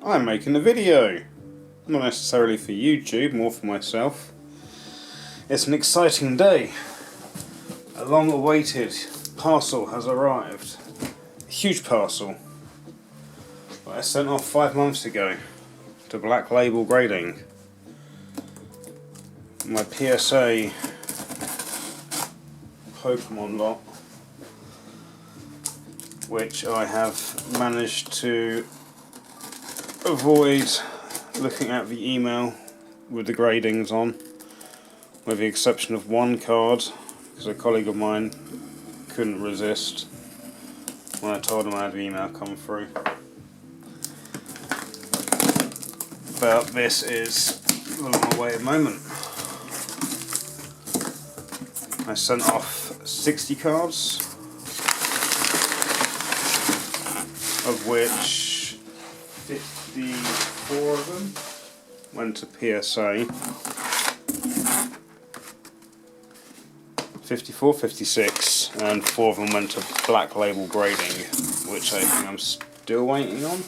I'm making a video. Not necessarily for YouTube, more for myself. It's an exciting day. A long-awaited parcel has arrived. A huge parcel that I sent off 5 months ago to Black Label Grading. My PSA Pokemon lot, which I have managed to avoid looking at the email with the gradings on, with the exception of one card, because a colleague of mine couldn't resist when I told him I had the email come through. But this is the long-awaited moment. I sent off 60 cards, of which 54 of them went to PSA. 54, 56, and 4 of them went to Black Label Grading, which I think I'm still waiting on.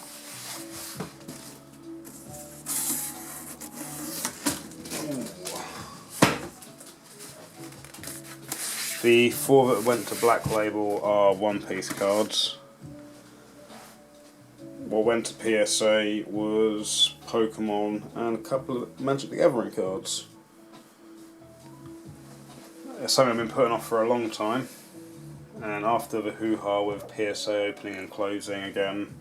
The 4 that went to Black Label are one-piece cards. What went to PSA was Pokemon and a couple of Magic the Gathering cards. It's something I've been putting off for a long time, and after the hoo-ha with PSA opening and closing again,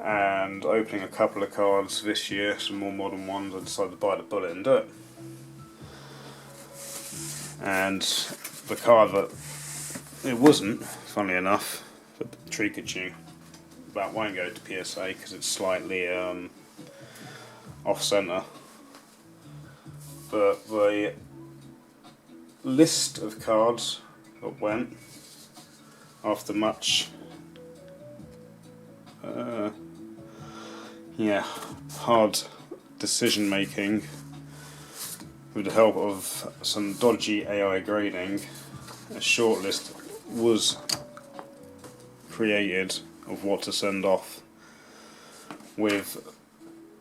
and opening a couple of cards this year, some more modern ones, I decided to bite the bullet and do it. And the card that it wasn't, funnily enough, for Trikachu, that won't go to PSA because it's slightly off-centre. But the list of cards that went, after much hard decision making with the help of some dodgy AI grading, a shortlist was created of what to send off with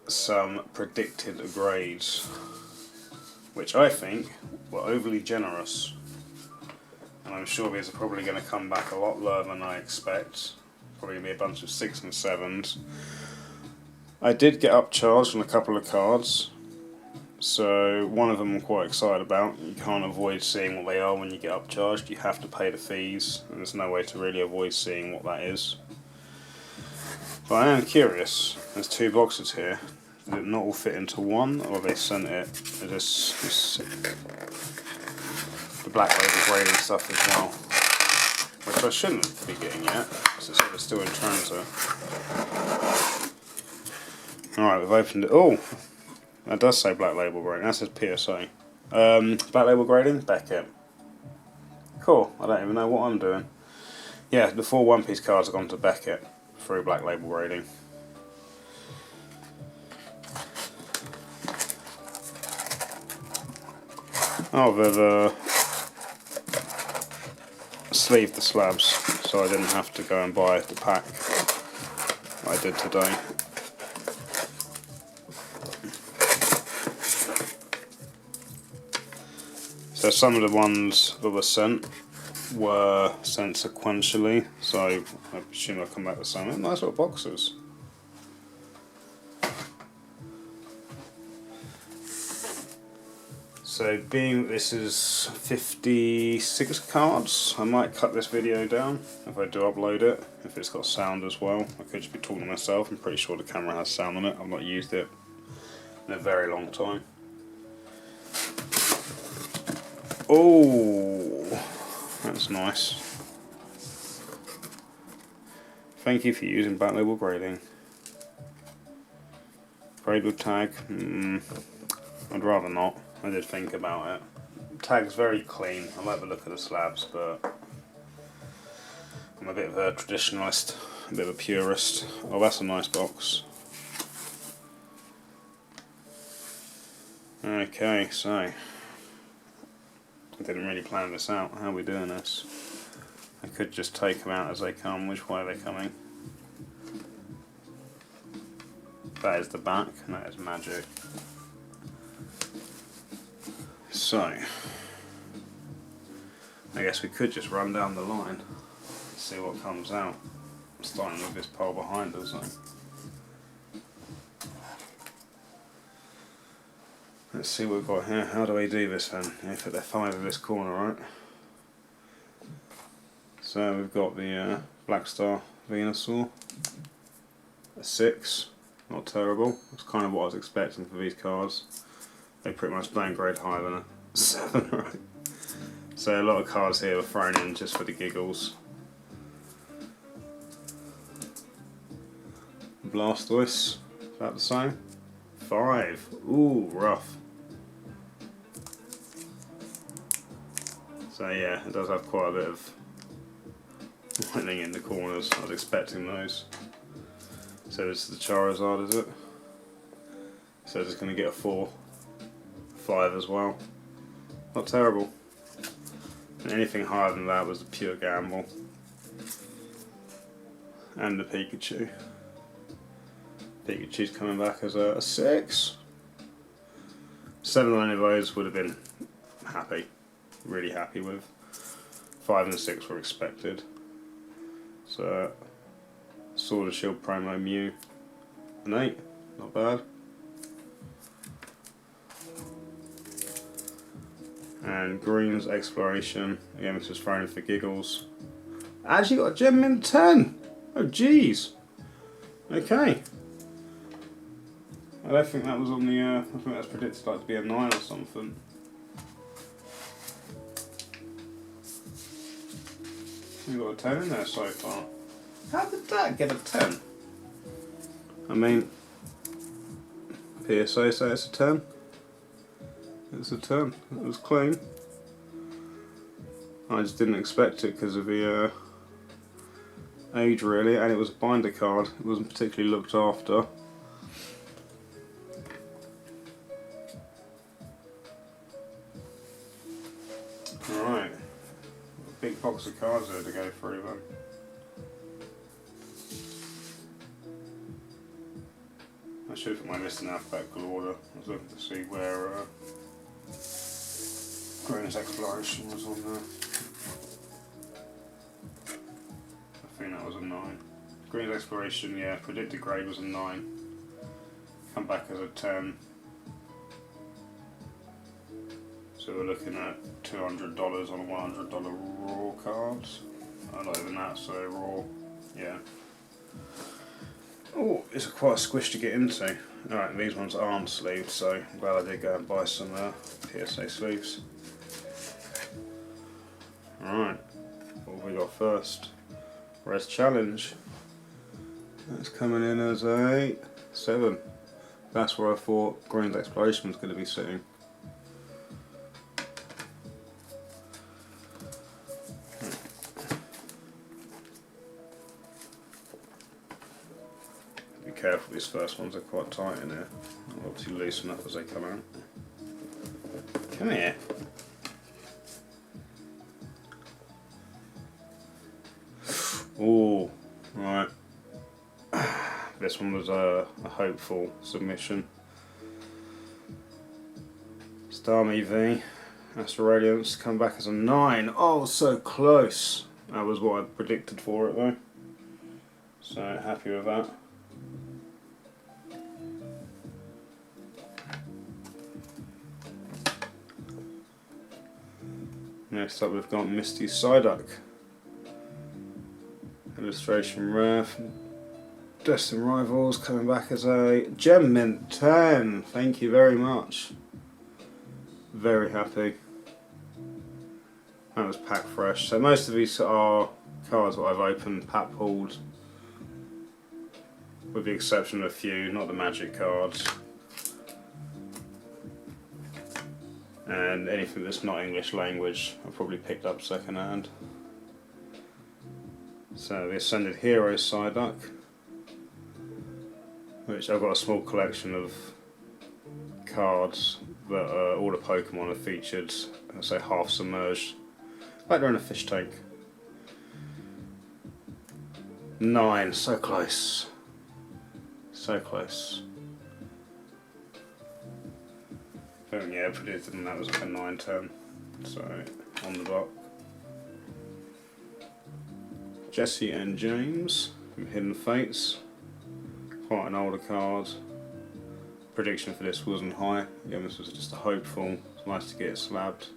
some predicted grades, which I think were overly generous, and I'm sure these are probably going to come back a lot lower than I expect. Probably going to be a bunch of 6 and 7s. I did get upcharged on a couple of cards, so one of them I'm quite excited about. You can't avoid seeing what they are when you get upcharged. You have to pay the fees, and there's no way to really avoid seeing what that is. But I am curious. There's 2 boxes here. Did it not all fit into one, or they sent it as the Black Label Grading stuff as well, which I shouldn't be getting yet, because it's still in transit. Alright, we've opened it. Oh, that does say Black Label Grading. That says PSA. Black Label Grading, Beckett. Cool. I don't even know what I'm doing. Yeah, the 4 one-piece cards have gone to Beckett through Black Label Grading. Oh, they've sleeved the slabs, so I didn't have to go and buy the pack I did today. So some of the ones that were sent sequentially, so I presume they'll come back the same. Nice little boxes. So being that this is 56 cards, I might cut this video down if I do upload it, if it's got sound as well. I could just be talking to myself. I'm pretty sure the camera has sound on it. I've not used it in a very long time. Oh, that's nice. Thank you for using Black Label Grading. Grade with tag? I'd rather not. I did think about it. Tag's very clean. I like the look of the slabs, but I'm a bit of a traditionalist, a bit of a purist. Oh, that's a nice box. Okay, so I didn't really plan this out. How are we doing this? I could just take them out as they come. Which way are they coming? That is the back, and that is magic. So, I guess we could just run down the line and see what comes out. Starting with this pile behind us. Let's see what we've got here. How do we do this then? You put the 5 in this corner, right? So we've got the Black Star Venusaur, a 6, not terrible. That's kind of what I was expecting for these cards. They pretty much don't grade higher than a 7, right? So a lot of cards here were thrown in just for the giggles. Blastoise, about the same. 5, ooh, rough. So yeah, it does have quite a bit of lightning in the corners. I was expecting those. So this is the Charizard, is it? So it's going to get a 4, 5 as well. Not terrible. And anything higher than that was a pure gamble. And the Pikachu. Pikachu's coming back as a 6. 7 of those would have been happy. Really happy with. 5 and 6 were expected. So, Sword and Shield promo Mew, an 8, not bad. And Green's Exploration, again this was thrown in for giggles. Actually got a Gem Mint 10! Oh jeez! Okay. I don't think that was on the, I think that was predicted like to be a 9 or something. We've got a 10 in there so far. How did that get a 10? I mean, PSA say it's a 10. It's a 10. It was clean. I just didn't expect it because of the age really, and it was a binder card. It wasn't particularly looked after. Alright. Big box of cards there to go through then. I should have put my list in alphabetical order. I was looking to see where Green's Exploration was on there. I think that was a 9. Green's Exploration, yeah, predicted grade was a 9. Come back as a 10. So we're looking at $200 on a $100 raw cards. Not even that, so raw, yeah. Oh, it's quite a squish to get into. Alright, these ones aren't sleeved, so I'm glad I did go and buy some PSA sleeves. Alright, what have we got first? Res Challenge. That's coming in as a 7. That's where I thought Green's Exploration was going to be sitting. Be careful, these first ones are quite tight in here. I'll obviously loosen up as they come out. Come here. Ooh, right. This one was a hopeful submission. Starmie V, Astral Radiance, come back as a 9. Oh, so close. That was what I predicted for it though. So happy with that. Next up we've got Misty Psyduck. Illustration rare from Destined Rivals, coming back as a Gem Mint 10. Thank you very much. Very happy. That was packed fresh. So most of these are cards that I've opened, pack pulled, with the exception of a few, not the magic cards. And anything that's not English language I've probably picked up second hand. So the Ascended Hero Psyduck, which I've got a small collection of cards that all the Pokemon are featured, I say half submerged, like they're in a fish tank. 9, so close. So close. think, yeah, predicted and that was like a 9-10. So, on the block. Jesse and James from Hidden Fates. Quite an older card. Prediction for this wasn't high. Yeah, this was just a hopeful. It's nice to get it slabbed.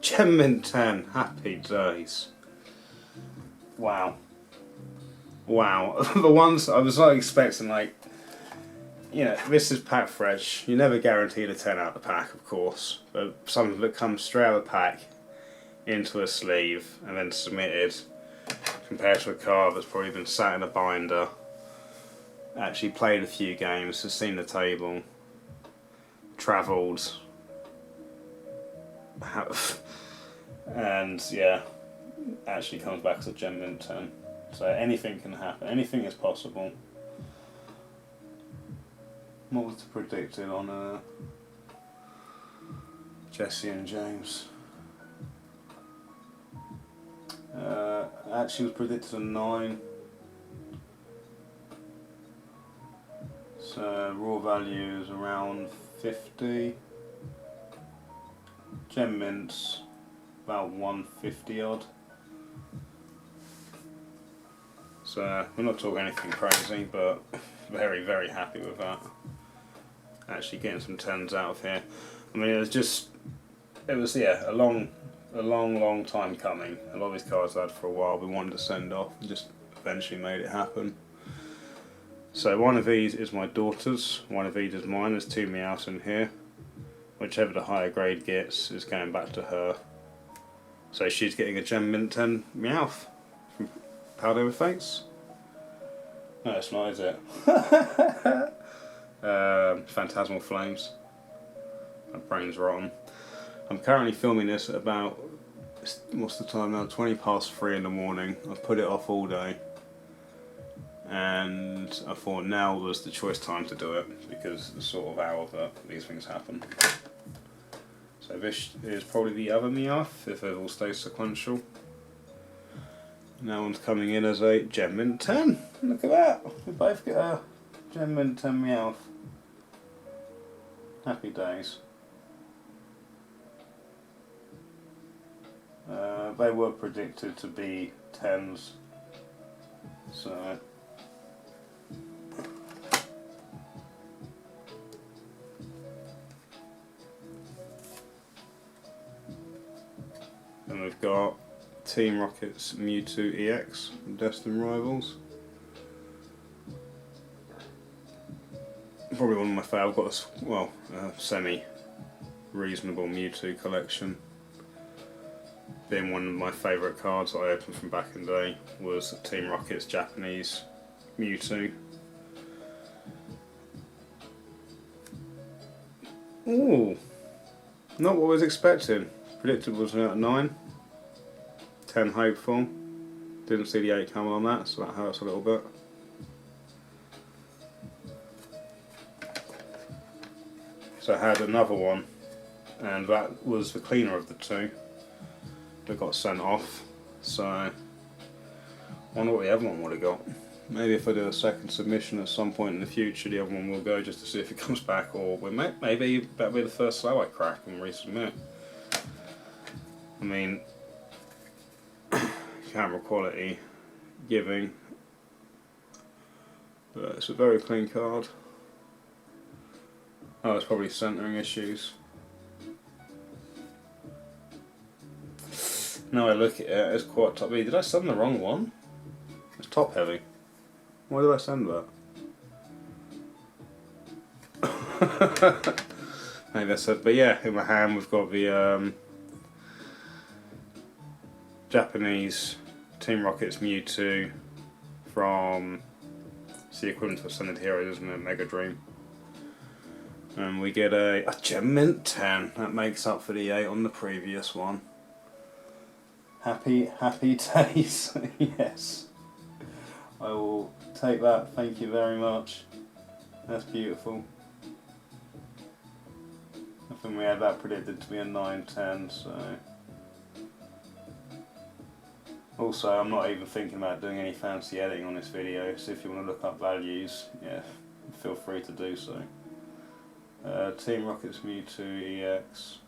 Gem Mint 10. Happy days. Wow. Wow. The ones I was not expecting, like, you know, this is pack fresh. You're never guaranteed a 10 out of the pack, of course. But something that comes straight out of the pack into a sleeve and then submitted, compared to a card that's probably been sat in a binder, actually played a few games, has seen the table, travelled, and yeah, actually comes back as a Gem Mint 10. So anything can happen, anything is possible. What was predicted on Jesse and James? Actually was predicted a 9. So raw value is around 50. Gem Mints about 150 odd. So we're not talking anything crazy, but very, very happy with that. Actually getting some 10s out of here. I mean, it was yeah, a long time coming. A lot of these cards I've had for a while we wanted to send off and just eventually made it happen. So one of these is my daughter's, one of these is mine. There's 2 Meowths in here. Whichever the higher grade gets is going back to her. So she's getting a Gem Mint 10 Meowth from Powder with Fates. No, it's not, is it? Phantasmal Flames. My brain's rotten. I'm currently filming this at about, what's the time now? 20 past 3 in the morning. I've put it off all day. And I thought now was the choice time to do it, because it's the sort of hour that these things happen. So this is probably the other Meowth, if it all stays sequential. And that one's coming in as a Gem Mint 10. Look at that! We both get a Gem Mint 10 Meowth. Happy days. They were predicted to be 10s. So and we've got Team Rocket's Mewtwo EX from Destined Rivals. Probably one of my favourite. I've got a semi-reasonable Mewtwo collection. Being one of my favourite cards that I opened from back in the day was Team Rocket's Japanese Mewtwo. Ooh, not what I was expecting. Predicted was a 9. 10 hopeful. Didn't see the 8 coming on that, so that hurts a little bit. So I had another one, and that was the cleaner of the 2 that got sent off. So I wonder what the other one would have got. Maybe if I do a second submission at some point in the future, the other one will go just to see if it comes back, or maybe that'll be the first slow I crack and resubmit. I mean, camera quality giving, but it's a very clean card. Oh, it's probably centering issues. Now I look at it, it's quite top heavy. Did I send the wrong one? It's top heavy. Why did I send that? Maybe that's it. But yeah, in my hand we've got the Japanese Team Rocket's Mewtwo from, it's the equivalent of Ascended Heroes, isn't it? Mega Dream. And we get a Gem Mint 10. That makes up for the 8 on the previous one. Happy days. Yes. I will take that, thank you very much. That's beautiful. I think we had that predicted to be a 9-10, so. Also, I'm not even thinking about doing any fancy editing on this video, so if you want to look up values, yeah, feel free to do so. Team Rocket's Mewtwo EX.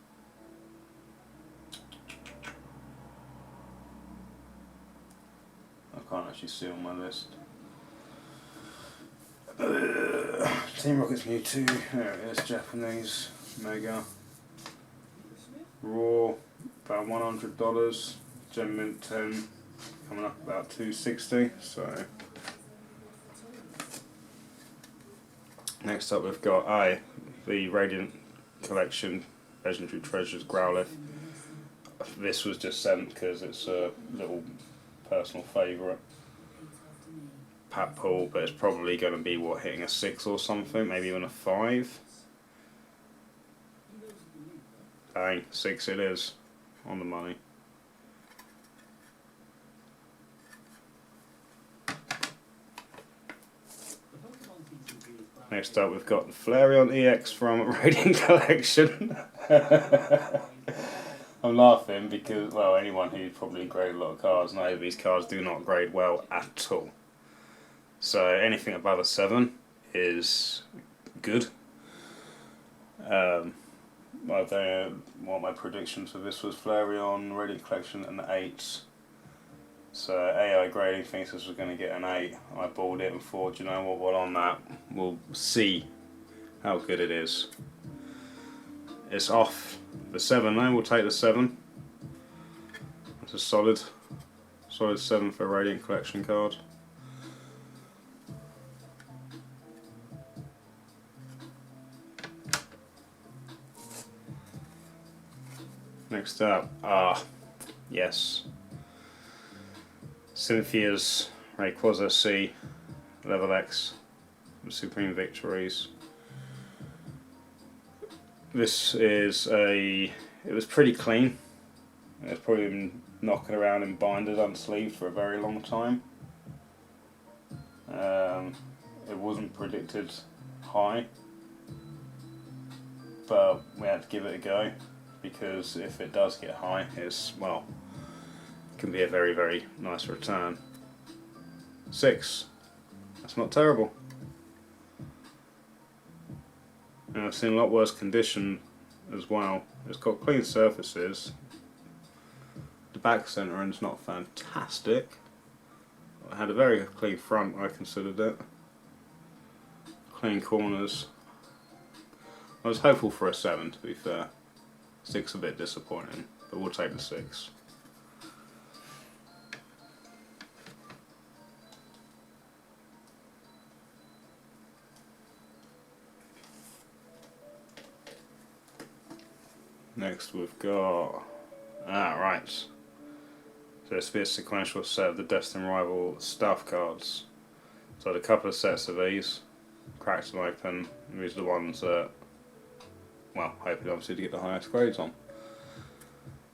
I can't actually see on my list. Team Rocket's Mewtwo, there it is, Japanese, Mega. Raw, about $100. Gem Mint 10, coming up about $260. So next up we've got the Radiant Collection Legendary Treasures Growlithe. This was just sent because it's a little personal favourite. Pat pull, but it's probably going to be hitting a 6 or something, maybe even a 5. Dang, 6 it is, on the money. Next up we've got the Flareon EX from Radiant Collection. I'm laughing because, well, anyone who's probably graded a lot of cards knows these cards do not grade well at all. So anything above a 7 is good. I don't know what my predictions for this was. Flareon, Radiant Collection, an 8. So AI grading thinks this was going to get an 8. I bought it and thought, you know what, well on that, we'll see how good it is. It's off the 7 though, we'll take the 7. It's a solid 7 for a Radiant Collection card. Next up, yes, Cynthia's Rayquaza C, Level X, Supreme Victories. This is it was pretty clean. It's probably been knocking around in binders unsleeved for a very long time. It wasn't predicted high, but we had to give it a go. Because if it does get high, it can be a very, very nice return. 6, that's not terrible. And I've seen a lot worse condition as well. It's got clean surfaces. The back centering's not fantastic. I had a very clean front, I considered it. Clean corners. I was hopeful for a 7, to be fair. 6 a bit disappointing, but we'll take the 6. Next we've got... right. So this will be a sequential set of the Destined Rival Stuff cards. So I had a couple of sets of these, cracked them open, and these are the ones that, well, hoping obviously to get the highest grades on.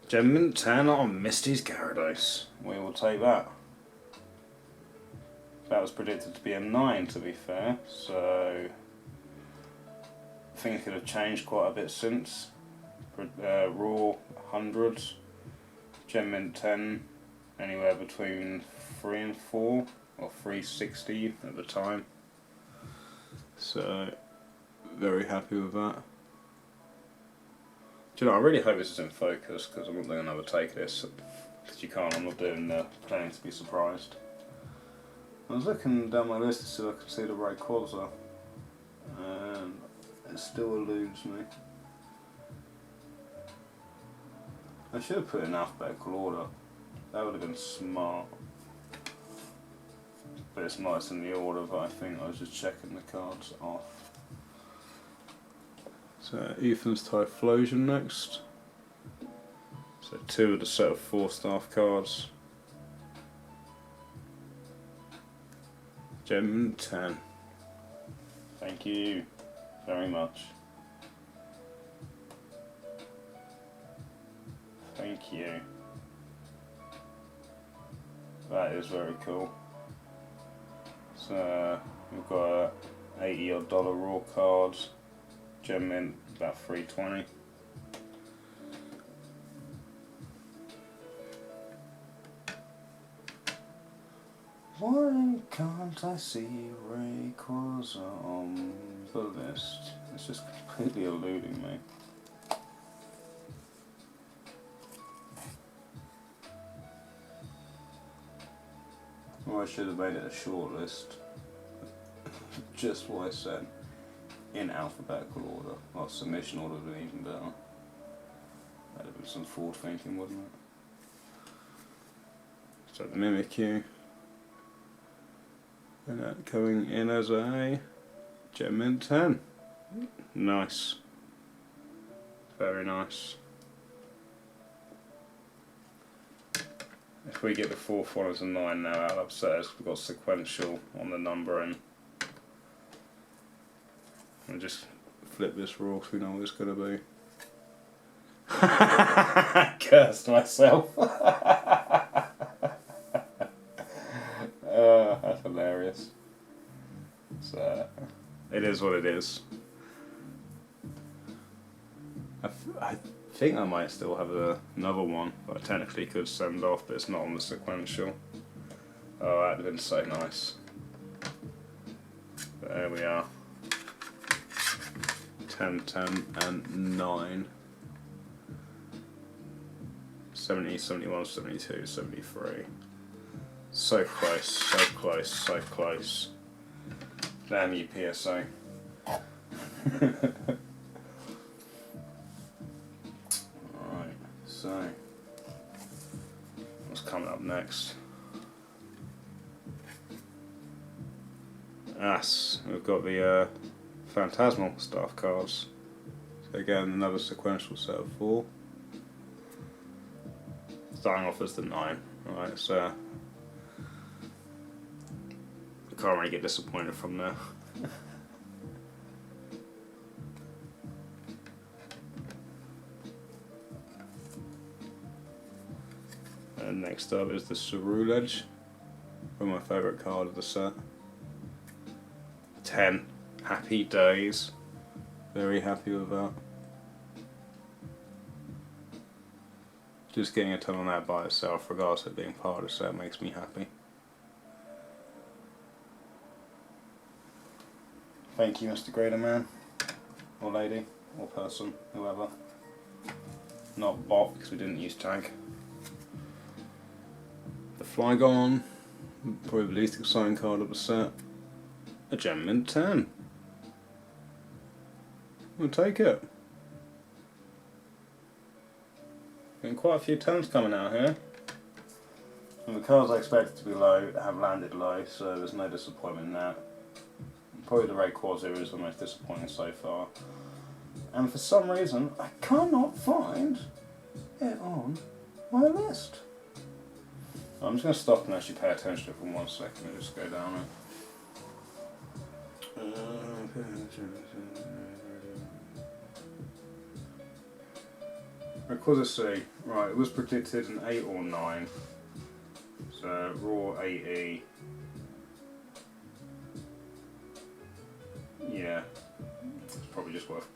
Gem Mint 10 on Misty's Gyarados. We will take that. That was predicted to be a 9, to be fair, so I think it could have changed quite a bit since. Raw 100, Gem Mint 10, anywhere between 3 and 4, or 360 at the time. So, very happy with that. Do you know, I really hope this is in focus because I'm not going to overtake this. Because you can't, I'm not doing planning to be surprised. I was looking down my list to see if I could see the Rayquaza, and it still eludes me. I should have put it in alphabetical order. That would have been smart. But it's nice in the order, but I think I was just checking the cards off. So Ethan's Typhlosion next. So 2 of the set of 4 staff cards. Gem 10. Thank you very much. Thank you. That is very cool. So we've got $80 odd raw cards. Gem Mint about $3.20. Why can't I see Rayquaza on the list? Let's just completely eluding me. Or I should have made it a short list. Just what I said. In alphabetical order. Well, submission order would be even better. That'd have been some forward thinking, wouldn't it? So the Mimikyu. And that coming in as a Gem Mint 10. Nice. Very nice. If we get the fourth one as a 9 now, that'll upset us. We've got sequential on the numbering. I'll just flip this raw so we know what it's going to be. Cursed myself. That's hilarious. So, it is what it is. I think I might still have another one that I technically could send off, but it's not on the sequential. Oh, that'd have been so nice. But there we are. 10, 10, and 9. 70, 71, 72, 73. So close, so close, so close. Damn you, PSA. Alright, so what's coming up next? We've got the Phantasmal staff cards. So again, another sequential set of 4. Starting off as the 9. Alright, so I can't really get disappointed from there. And next up is the Cerulege, probably my favourite card of the set. 10. Happy days. Very happy with that. Just getting a ton on that by itself, regardless of being part of the set, makes me happy. Thank you, Mr. Grader Man, or lady, or person, whoever. Not bot, because we didn't use tag. The Flygon, probably the least exciting card of the set. A Gem Mint 10. We'll take it. Getting quite a few 10s coming out here. And the cards I expected to be low have landed low, so there's no disappointment in that. Probably the Rayquaza is the most disappointing so far. And for some reason, I cannot find it on my list. I'm just going to stop and actually pay attention to it for 1 second and just go down it. Rayquaza C. Right, it was predicted an 8 or 9. So, raw 8E. Yeah, it's probably just worth.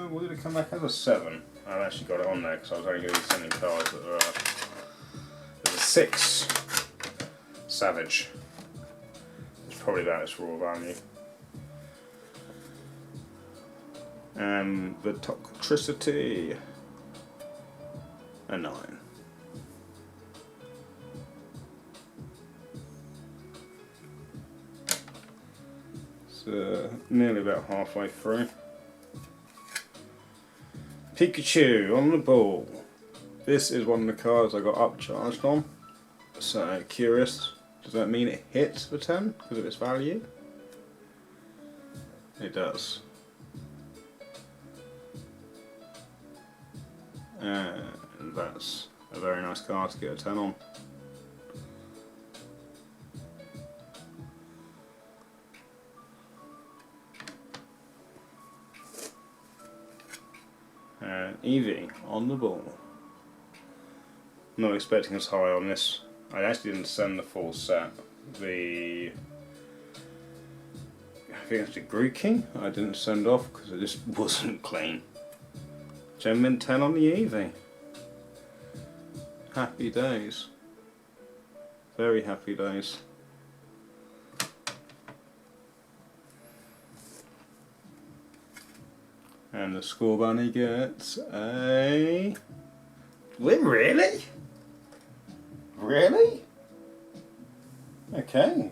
What did it come back as? A 7. I've actually got it on there because I was only going to be sending cards that are. There's a 6. Savage. It's probably about its raw value. And the Toxtricity. A 9. Nearly about halfway through. Pikachu on the ball. This is one of the cards I got upcharged on. So curious, does that mean it hits for 10 because of its value? It does. And that's a very nice card to get a 10 on. Eevee on the ball. Not expecting as high on this. I actually didn't send the full set. I think it's the Grookey I didn't send off because it just wasn't clean. Gem Mint 10 on the Eevee. Happy days. Very happy days. And the Score Bunny gets a... Really? Really? Okay.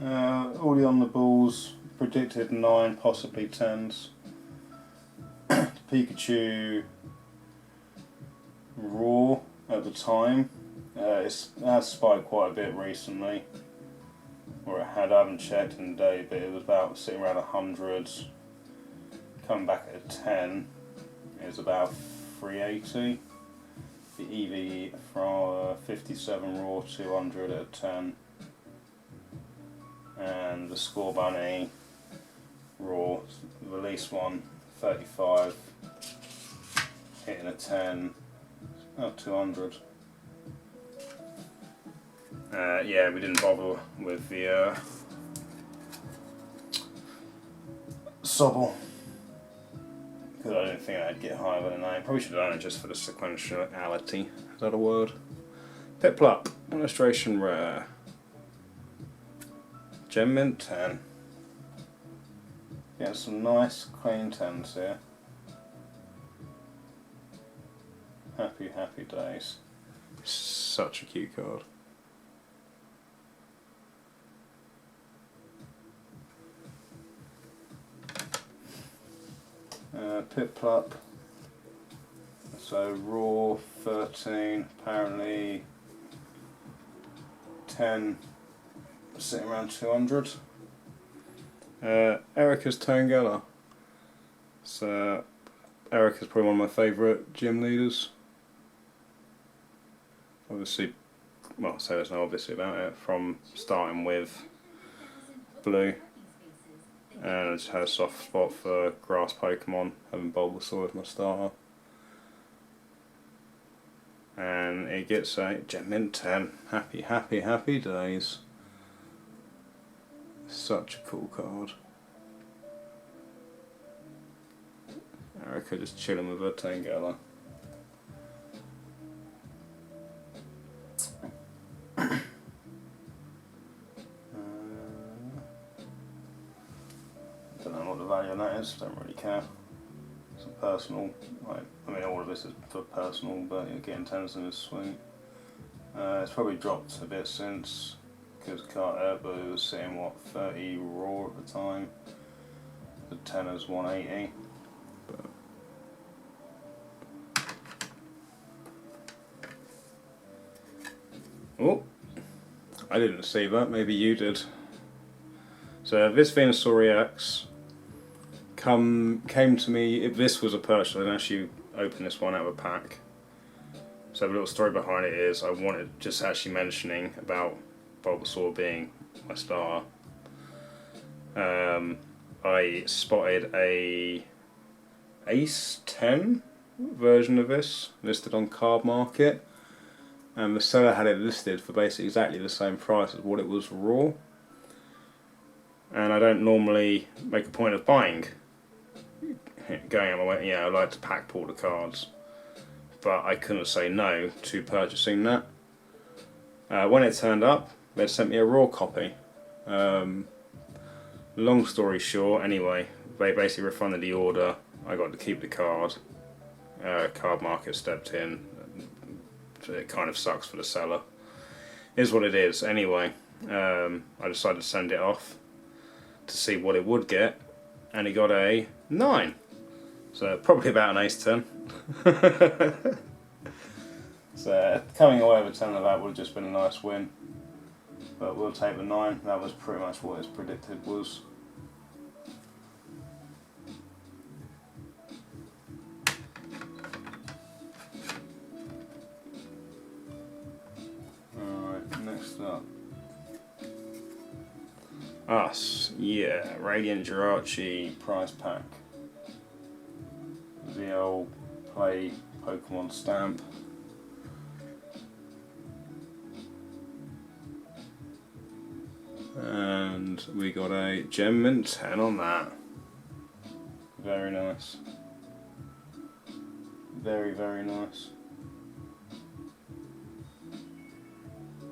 Already on the balls, predicted 9, possibly 10s. Pikachu Raw at the time. It has spiked quite a bit recently. Or it had, I haven't checked in a day, but it was about sitting around 100. Coming back at a 10 is about 380. The EV from 57 Raw 200 at a 10. And the Score Bunny Raw release one 35 hitting a 10 about 200. Yeah, we didn't bother with the Sobble because I didn't think I'd get higher than a 9. Probably should have done it just for the sequentiality. Is that a word? Piplup, illustration rare. Gem Mint 10. Get some nice clean 10s here. Happy, happy days. Such a cute card. Piplup. So raw 13, apparently 10, sitting around 200. Erica's Tangela. So Erica's probably one of my favourite gym leaders. Obviously, well, so there's no obviously about it, from starting with blue. And I just had a soft spot for grass Pokemon, having Bulbasaur as my starter. And it gets a Gem Mint 10. Happy, happy, happy days. Such a cool card. Erica just chilling with her Tangela. Don't know what the value on that is, don't really care. It's a personal, like, I mean all of this is for personal, but getting 10s in is sweet. It's probably dropped a bit since, because Carter was sitting what, 30 raw at the time. The 10 is 180. But oh, I didn't see that, maybe you did. So this Venusaur EX came to me, if this was a purchase, I didn't actually open this one out of a pack. So the little story behind it is I wanted just actually mentioning about Bulbasaur being my star. I spotted a Ace 10 version of this listed on Card Market, and the seller had it listed for basically exactly the same price as what it was raw. And I don't normally make a point of buying, going out my way, I like to pack pull the cards, but I couldn't say no to purchasing that. When it turned up, they sent me a raw copy. Long story short, anyway, they basically refunded the order. I got to keep the card. Card Market stepped in. It kind of sucks for the seller. Is what it is. Anyway, I decided to send it off to see what it would get, and it got a 9. So probably about an Ace 10. So coming away with a 10 of that would have just been a nice win. But we'll take the 9. That was pretty much what it's predicted was. Alright, next up. Us, yeah, Radiant Jirachi prize pack. The old play Pokemon stamp. And we got a Gem Mint 10 on that. Very nice. Very, very nice.